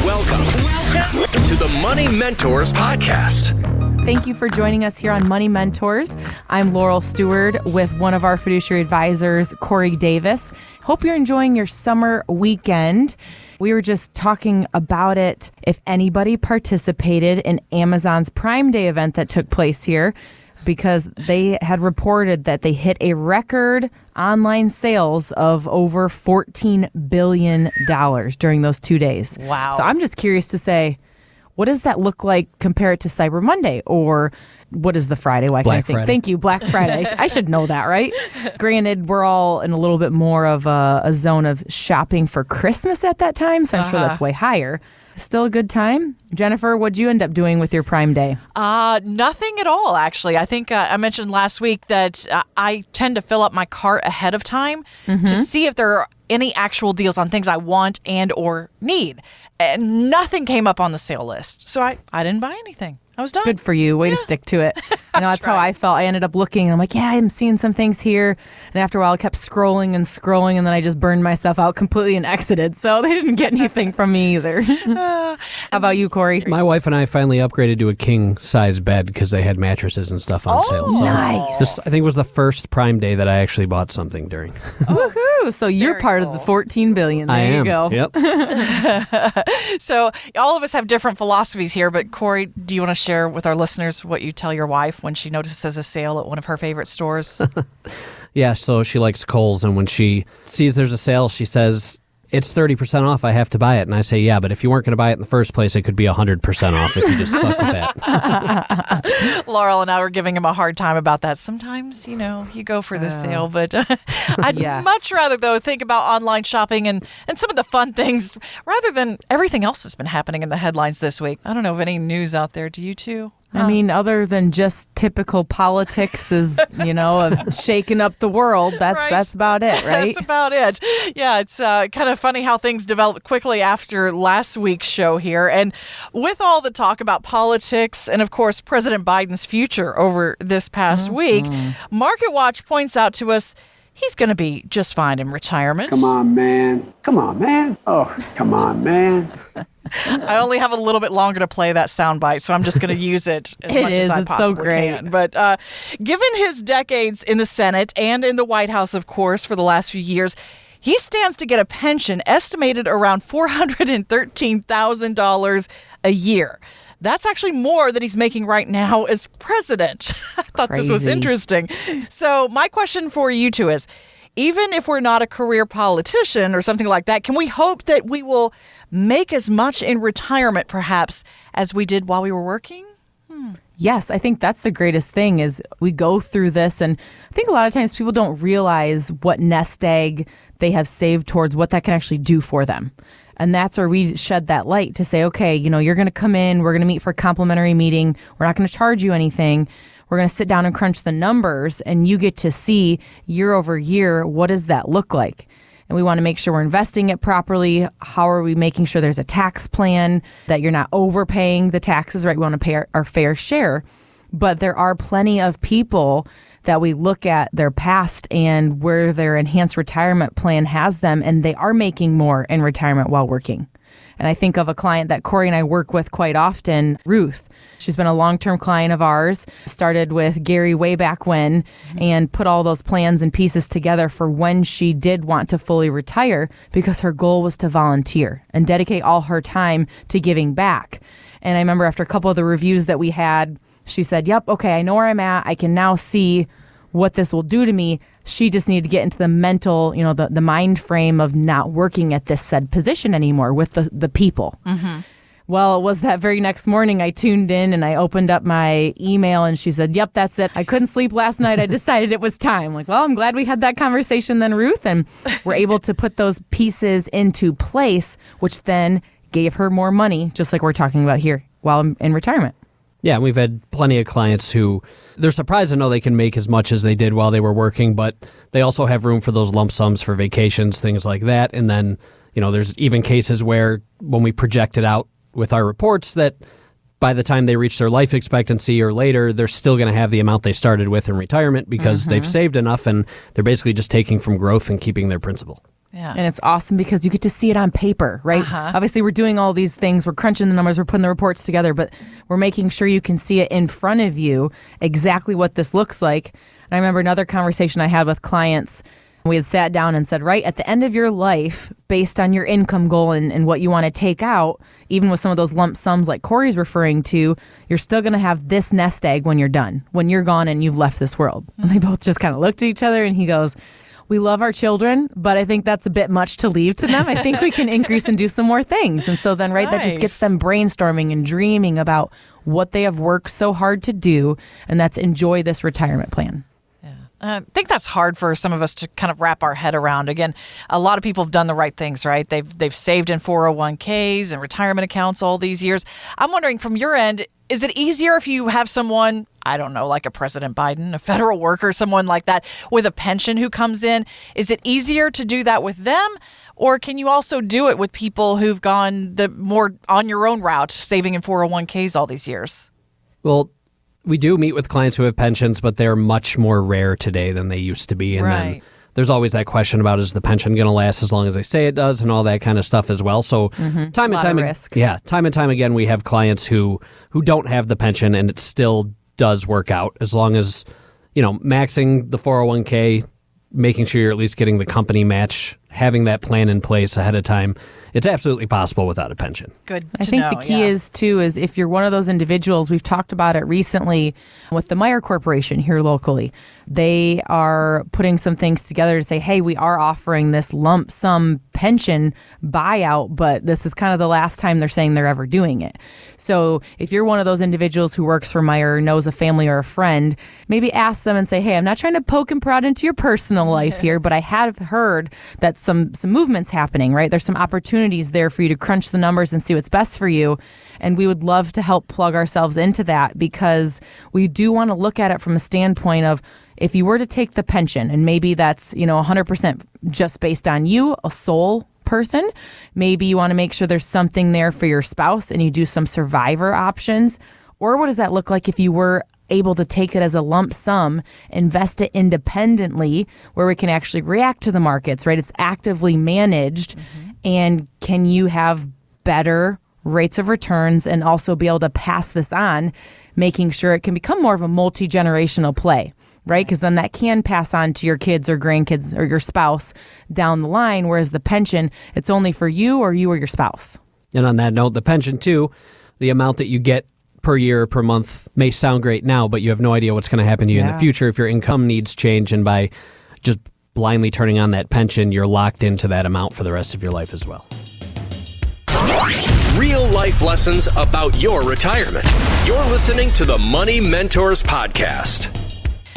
Welcome to the Money Mentors Podcast. Thank you for joining us here on Money Mentors. I'm Laurel Stewart with one of our fiduciary advisors, Corey Davis. Hope you're enjoying your summer weekend. We were just talking about it. If anybody participated in Amazon's Prime Day event that took place here, because they had reported that they hit a record online sales of over $14 billion during those 2 days. Wow. So I'm just curious to say, what does that look like compared to Cyber Monday? Or what is the Friday? Why can't I think? Friday. Thank you, Black Friday. I should know that, right? Granted, we're all in a little bit more of a zone of shopping for Christmas at that time, so I'm sure that's way higher. Still a good time. Jennifer, what'd you end up doing with your Prime Day? Nothing at all, actually. I think I mentioned last week that I tend to fill up my cart ahead of time to see if there are any actual deals on things I want and or need. And nothing came up on the sale list. So I didn't buy anything. I was done. Good for you. Way to stick to it. You know, that's how I felt. I ended up looking and I'm like, yeah, I'm seeing some things here. And after a while, I kept scrolling and then I just burned myself out completely and exited. So they didn't get anything from me either. How about you, Corey? My wife and I finally upgraded to a king-size bed because they had mattresses and stuff on sale. So nice. This, I think, was the first Prime Day that I actually bought something during. Woohoo! So you're Very part cool. of the 14 billion. There I am. you go. Yep. So all of us have different philosophies here, but Corey, do you want to share with our listeners what you tell your wife when she notices a sale at one of her favorite stores? Yeah, so she likes Kohl's, and when she sees there's a sale, she says, it's 30% off, I have to buy it. And I say, yeah, but if you weren't going to buy it in the first place, it could be 100% off if you just stuck with that. Laurel and I were giving him a hard time about that. Sometimes, you know, you go for the sale, but I'd Yes. much rather, though, think about online shopping and some of the fun things rather than everything else that's been happening in the headlines this week. I don't know of any news out there. Do you two? I mean, other than just typical politics is, you know, of shaking up the world. That's about it, right? That's about it. Yeah, it's kind of funny how things developed quickly after last week's show here. And with all the talk about politics and, of course, President Biden's future over this past week, MarketWatch points out to us he's going to be just fine in retirement. Come on, man. Come on, man. Oh, come on, man. I only have a little bit longer to play that soundbite, so I'm just going to use it as much as I It's so possibly great. can. But given his decades in the Senate and in the White House, of course, for the last few years, he stands to get a pension estimated around $413,000 a year. That's actually more than he's making right now as president. I thought this was Crazy. interesting. So my question for you two is, even if we're not a career politician or something like that, can we hope that we will make as much in retirement, perhaps, as we did while we were working? Yes, I think that's the greatest thing is we go through this, and I think a lot of times people don't realize what nest egg they have saved towards what that can actually do for them. And that's where we shed that light to say, okay, you know, you're going to come in, we're going to meet for a complimentary meeting, we're not going to charge you anything. We're going to sit down and crunch the numbers, and you get to see year over year, what does that look like? And we want to make sure we're investing it properly. How are we making sure there's a tax plan, that you're not overpaying the taxes, right? We want to pay our fair share. But there are plenty of people that we look at their past and where their enhanced retirement plan has them, and they are making more in retirement while working. And I think of a client that Corey and I work with quite often, Ruth. She's been a long-term client of ours, started with Gary way back when, and put all those plans and pieces together for when she did want to fully retire, because her goal was to volunteer and dedicate all her time to giving back. And I remember after a couple of the reviews that we had, she said, yep, okay, I know where I'm at. I can now see what this will do to me. She just needed to get into the mental, you know, the mind frame of not working at this said position anymore with the people. Well, it was that very next morning I tuned in and I opened up my email and she said, yep, that's it. I couldn't sleep last night. I decided it was time. Like, well, I'm glad we had that conversation then, Ruth, and we're able to put those pieces into place, which then gave her more money, just like we're talking about here, while I'm in retirement. Yeah, we've had plenty of clients who they're surprised to know they can make as much as they did while they were working, but they also have room for those lump sums for vacations, things like that. And then, you know, there's even cases where when we project it out with our reports that by the time they reach their life expectancy or later, they're still going to have the amount they started with in retirement because they've saved enough and they're basically just taking from growth and keeping their principal. Yeah. And it's awesome because you get to see it on paper, right? Obviously, we're doing all these things. We're crunching the numbers. We're putting the reports together, but we're making sure you can see it in front of you exactly what this looks like. And I remember another conversation I had with clients. We had sat down and said, right at the end of your life, based on your income goal and what you want to take out, even with some of those lump sums like Corey's referring to, you're still going to have this nest egg when you're done, when you're gone and you've left this world. And they both just kind of looked at each other and he goes, we love our children, but I think that's a bit much to leave to them. I think we can increase and do some more things. And so then, right, that just gets them brainstorming and dreaming about what they have worked so hard to do, and that's enjoy this retirement plan. I think that's hard for some of us to kind of wrap our head around. Again, a lot of people have done the right things, right? They've saved in 401ks and retirement accounts all these years. I'm wondering from your end, is it easier if you have someone, I don't know, like a President Biden, a federal worker, someone like that with a pension who comes in? Is it easier to do that with them? Or can you also do it with people who've gone the more on your own route, saving in 401ks all these years? Well, we do meet with clients who have pensions, but they're much more rare today than they used to be. And then there's always that question about, is the pension going to last as long as they say it does, and all that kind of stuff as well. So time and time again, we have clients who don't have the pension, and it still does work out as long as, maxing the 401k, making sure you're at least getting the company match, having that plan in place ahead of time. It's absolutely possible without a pension. Good I think the key is if you're one of those individuals, we've talked about it recently with the Meyer Corporation here locally. They are putting some things together to say, hey, we are offering this lump sum pension buyout, but this is kind of the last time they're saying they're ever doing it. So if you're one of those individuals who works for Meyer, knows a family or a friend, maybe ask them and say, hey, I'm not trying to poke and prod into your personal life here, but I have heard that some movement's happening, right? There's some opportunities there for you to crunch the numbers and see what's best for you. And we would love to help plug ourselves into that, because we do want to look at it from a standpoint of, if you were to take the pension, and maybe that's 100% just based on you, a sole person, maybe you want to make sure there's something there for your spouse and you do some survivor options. Or what does that look like if you were able to take it as a lump sum, invest it independently, where we can actually react to the markets, right? It's actively managed. And can you have better rates of returns and also be able to pass this on, making sure it can become more of a multi-generational play, right? Because then that can pass on to your kids or grandkids or your spouse down the line, whereas the pension, it's only for you or your spouse. And on that note, the pension too, the amount that you get per year or per month may sound great now, but you have no idea what's going to happen to you in the future if your income needs change. And by just blindly turning on that pension, you're locked into that amount for the rest of your life as well. Real life lessons about your retirement. You're listening to the Money Mentors Podcast.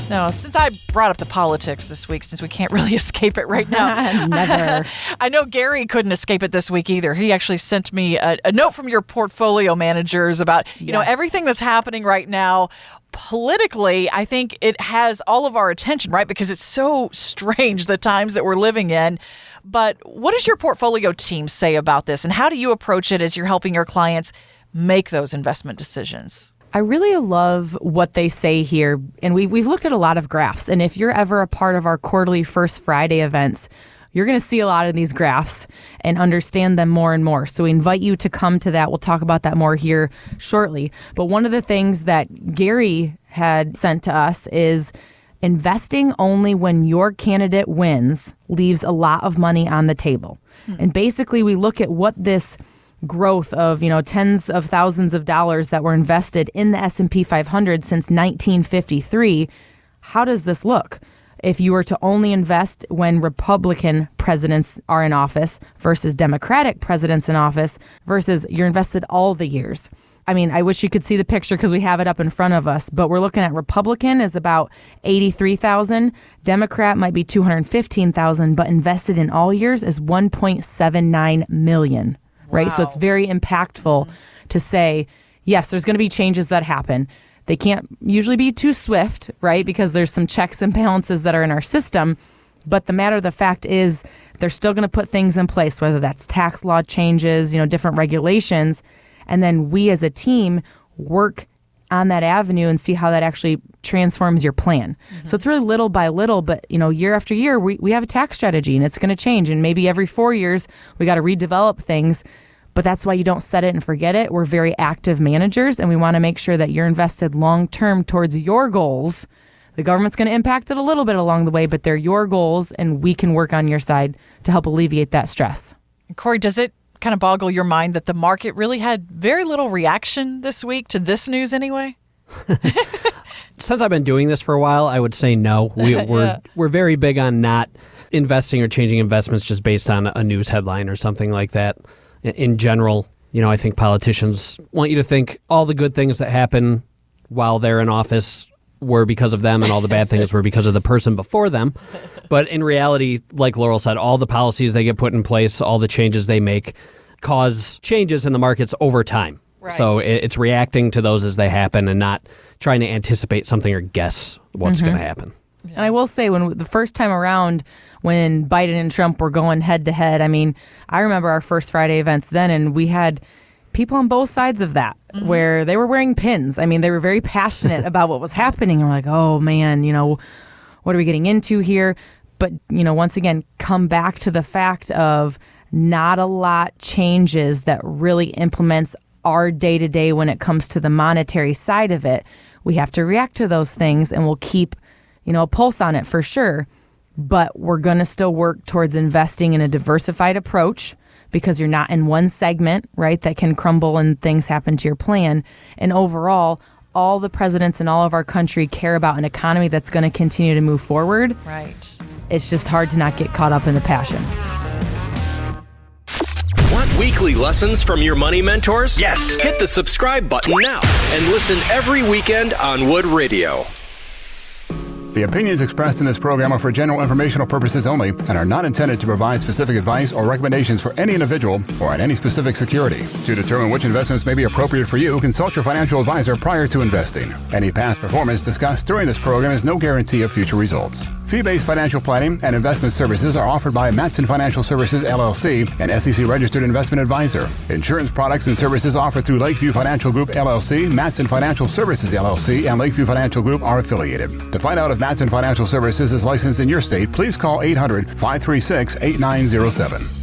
Now, since I brought up the politics this week, since we can't really escape it right now. Never. I know Gary couldn't escape it this week either. He actually sent me a note from your portfolio managers about, everything that's happening right now. Politically, I think it has all of our attention, right? Because it's so strange, the times that we're living in. But what does your portfolio team say about this? And how do you approach it as you're helping your clients make those investment decisions? I really love what they say here. And we've looked at a lot of graphs. And if you're ever a part of our quarterly First Friday events, you're going to see a lot of these graphs and understand them more and more. So we invite you to come to that. We'll talk about that more here shortly. But one of the things that Gary had sent to us is investing only when your candidate wins leaves a lot of money on the table. And basically, we look at what this growth of tens of thousands of dollars that were invested in the S&P 500 since 1953. How does this look? If you were to only invest when Republican presidents are in office versus Democratic presidents in office versus you're invested all the years. I mean, I wish you could see the picture because we have it up in front of us, but we're looking at Republican is about 83,000, Democrat might be 215,000, but invested in all years is 1.79 million. Right. Wow. So it's very impactful to say, yes, there's going to be changes that happen. They can't usually be too swift, right? Because there's some checks and balances that are in our system. But the matter of the fact is they're still going to put things in place, whether that's tax law changes, different regulations. And then we as a team work on that avenue and see how that actually transforms your plan. So it's really little by little, but year after year, we have a tax strategy and it's going to change. And maybe every 4 years, we got to redevelop things. But that's why you don't set it and forget it. We're very active managers, and we want to make sure that you're invested long-term towards your goals. The government's going to impact it a little bit along the way, but they're your goals, and we can work on your side to help alleviate that stress. Corey, does it kind of boggle your mind that the market really had very little reaction this week to this news anyway? Since I've been doing this for a while, I would say no. We're very big on not investing or changing investments just based on a news headline or something like that. In general, I think politicians want you to think all the good things that happen while they're in office were because of them and all the bad things were because of the person before them. But in reality, like Laurel said, all the policies they get put in place, all the changes they make cause changes in the markets over time. Right. So it's reacting to those as they happen and not trying to anticipate something or guess what's going to happen. And I will say, when the first time around, when Biden and Trump were going head to head, I remember our first Friday events then, and we had people on both sides of that where they were wearing pins. They were very passionate about what was happening. And we're like, oh man, what are we getting into here? But, once again, come back to the fact of not a lot changes that really implements our day-to-day when it comes to the monetary side of it. We have to react to those things, and we'll keep a pulse on it for sure, but we're going to still work towards investing in a diversified approach because you're not in one segment, right, that can crumble and things happen to your plan. And overall, all the presidents in all of our country care about an economy that's going to continue to move forward. Right. It's just hard to not get caught up in the passion. Want weekly lessons from your money mentors? Yes. Hit the subscribe button now and listen every weekend on Wood Radio. The opinions expressed in this program are for general informational purposes only and are not intended to provide specific advice or recommendations for any individual or on any specific security. To determine which investments may be appropriate for you, consult your financial advisor prior to investing. Any past performance discussed during this program is no guarantee of future results. Fee-based financial planning and investment services are offered by Matson Financial Services, LLC, an SEC-registered investment advisor. Insurance products and services offered through Lakeview Financial Group, LLC, Matson Financial Services, LLC, and Lakeview Financial Group are affiliated. To find out if Matson Financial Services is licensed in your state, please call 800-536-8907.